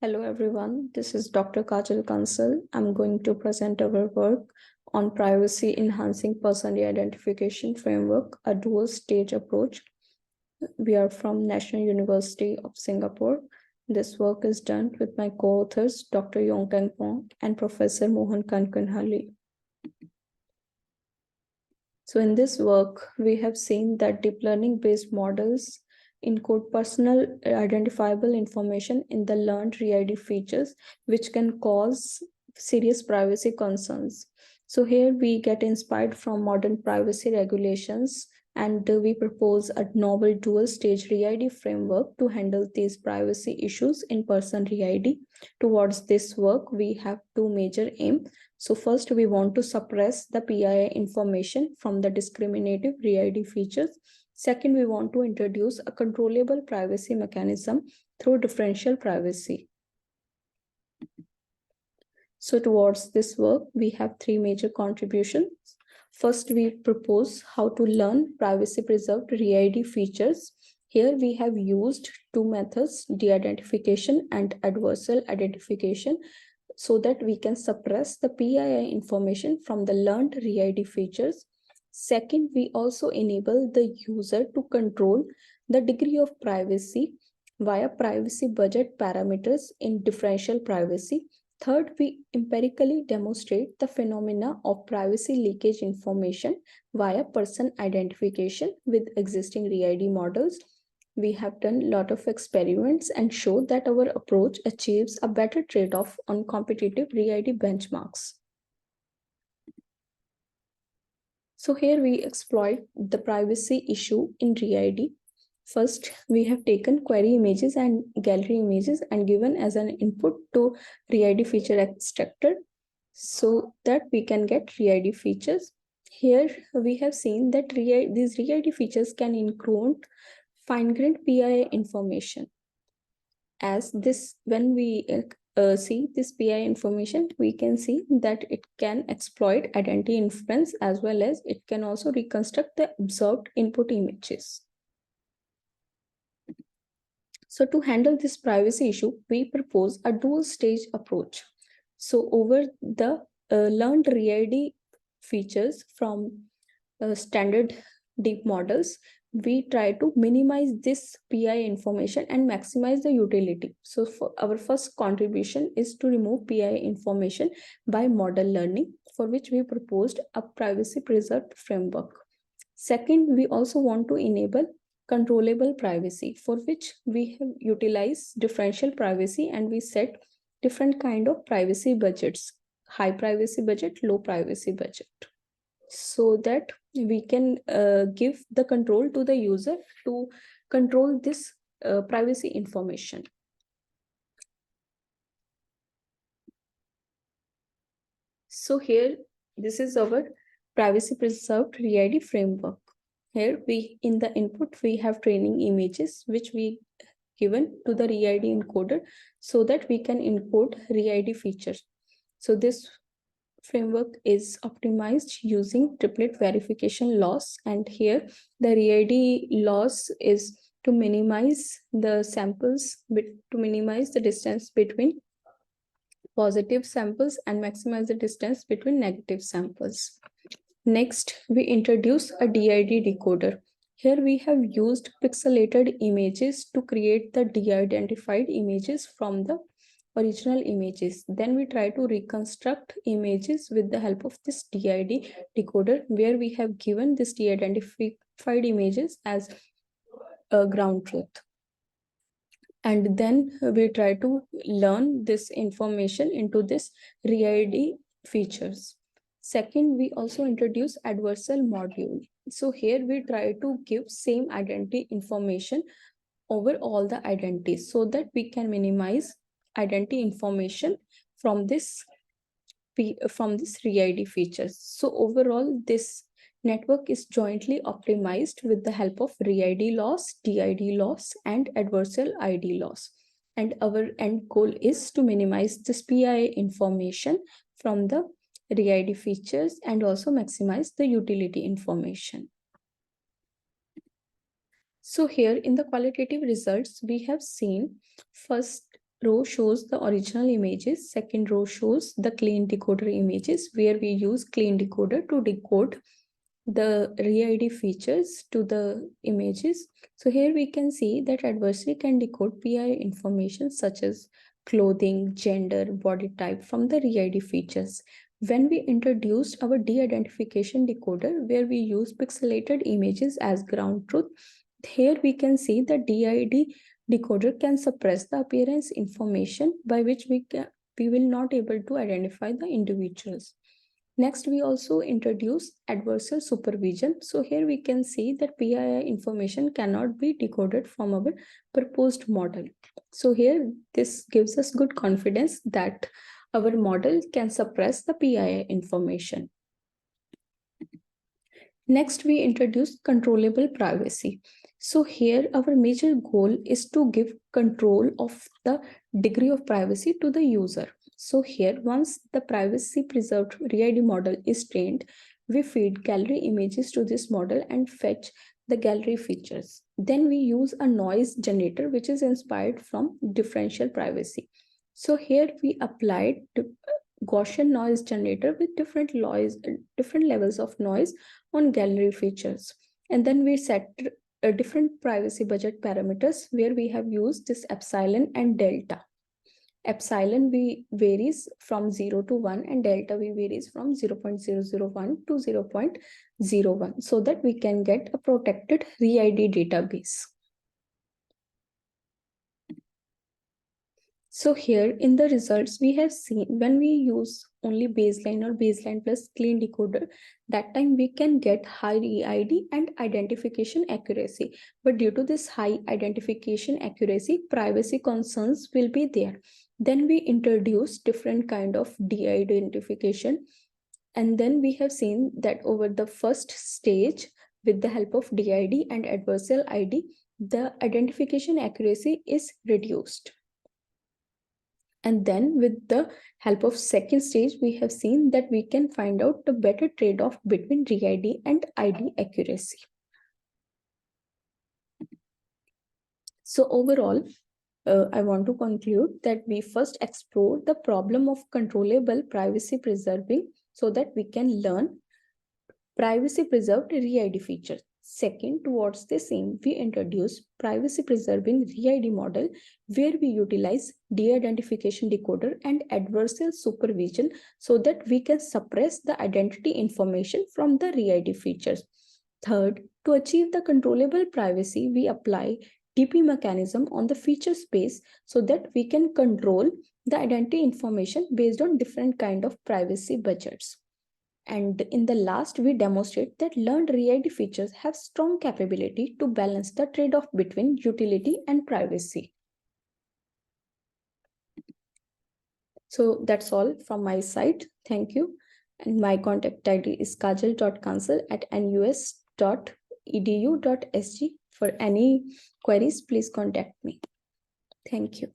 Hello everyone, this is Dr. Kajal Kansal. I'm going to present our work on privacy enhancing personality identification framework, a dual stage approach. We are from National University of Singapore. This work is done with my co-authors, Dr. Yongkang Wong and Professor Mohan Kankanhalli. So in this work, we have seen that deep learning based models encode personal identifiable information in the learned re-ID features, which can cause serious privacy concerns. So here we get inspired from modern privacy regulations, and we propose a novel dual stage re-ID framework to handle these privacy issues in person re-ID. Towards this work, we have two major aims. So first, we want to suppress the PII information from the discriminative re-ID features. Second, we want to introduce a controllable privacy mechanism through differential privacy. So towards this work, we have three major contributions. First, we propose how to learn privacy-preserved re-ID features. Here we have used two methods, de-identification and adversarial identification, so that we can suppress the PII information from the learned re-ID features. Second, we also enable the user to control the degree of privacy via privacy budget parameters in differential privacy. Third, we empirically demonstrate the phenomena of privacy leakage information via person identification with existing re-ID models. We have done a lot of experiments and show that our approach achieves a better trade-off on competitive re-ID benchmarks. So here we exploit the privacy issue in re-ID. First, we have taken query images and gallery images and given as an input to re-ID feature extractor so that we can get re-ID features. Here we have seen that these re-ID features can include fine-grained PII information. As this, when we see this PII information, we can see that it can exploit identity inference as well as it can also reconstruct the observed input images. So to handle this privacy issue, we propose a dual stage approach. So over the learned re-ID features from standard deep models, we try to minimize this PII information and maximize the utility. So for our first contribution is to remove PII information by model learning, for which we proposed a privacy preserved framework. Second, we also want to enable controllable privacy, for which we have utilized differential privacy and we set different kind of privacy budgets, high privacy budget, low privacy budget, so that we can give the control to the user to control this privacy information. So here, this is our privacy preserved re-ID framework. Here we, in the input, we have training images which we given to the re-ID encoder so that we can encode re-ID features. So this framework is optimized using triplet verification loss, and here the re-ID loss is to minimize the samples, to minimize the distance between positive samples and maximize the distance between negative samples. Next, we introduce a DID decoder. Here we have used pixelated images to create the de-identified images from the original images. Then we try to reconstruct images with the help of this DID decoder, where we have given this de-identified images as a ground truth. And then we try to learn this information into this re-ID features. Second, we also introduce adversarial module. So here we try to give same identity information over all the identities so that we can minimize identity information from this re-ID features. So overall, this network is jointly optimized with the help of re-ID loss, DID loss, and adversarial ID loss. And our end goal is to minimize this PII information from the re-ID features and also maximize the utility information. So here in the qualitative results, we have seen first row shows the original images. Second row shows the clean decoder images, where we use clean decoder to decode the re-ID features to the images. So here we can see that adversary can decode PI information such as clothing, gender, body type from the re-ID features. When we introduced our de-identification decoder, where we use pixelated images as ground truth, here we can see the DID decoder can suppress the appearance information, by which we will not able to identify the individuals. Next, we also introduce adversarial supervision. So here we can see that PII information cannot be decoded from our proposed model. So here this gives us good confidence that our model can suppress the PII information. Next, we introduce controllable privacy. So here our major goal is to give control of the degree of privacy to the user. So here, once the privacy preserved re-ID model is trained, we feed gallery images to this model and fetch the gallery features. Then we use a noise generator, which is inspired from differential privacy. So here we applied Gaussian noise generator with different levels of noise on gallery features. And then we set different privacy budget parameters, where we have used this epsilon and delta. Epsilon varies from 0 to 1 and delta varies from 0.001 to 0.01, so that we can get a protected re-ID database. So here in the results, we have seen when we use only baseline or baseline plus clean decoder, that time we can get high re-ID and identification accuracy. But due to this high identification accuracy, privacy concerns will be there. Then we introduce different kind of de-identification. And then we have seen that over the first stage, with the help of DID and adversarial ID, the identification accuracy is reduced. And then with the help of second stage, we have seen that we can find out the better trade-off between re-ID and ID accuracy. So overall, I want to conclude that we first explore the problem of controllable privacy preserving, so that we can learn privacy preserved re-ID features. Second, towards the same, we introduce privacy preserving re-ID model, where we utilize de-identification decoder and adversarial supervision, so that we can suppress the identity information from the re-ID features. Third, to achieve the controllable privacy, we apply DP mechanism on the feature space, so that we can control the identity information based on different kind of privacy budgets. And in the last, we demonstrate that learned re-ID features have strong capability to balance the trade-off between utility and privacy. So that's all from my side. Thank you. And my contact ID is kajal.kansal@nus.edu.sg. For any queries, please contact me. Thank you.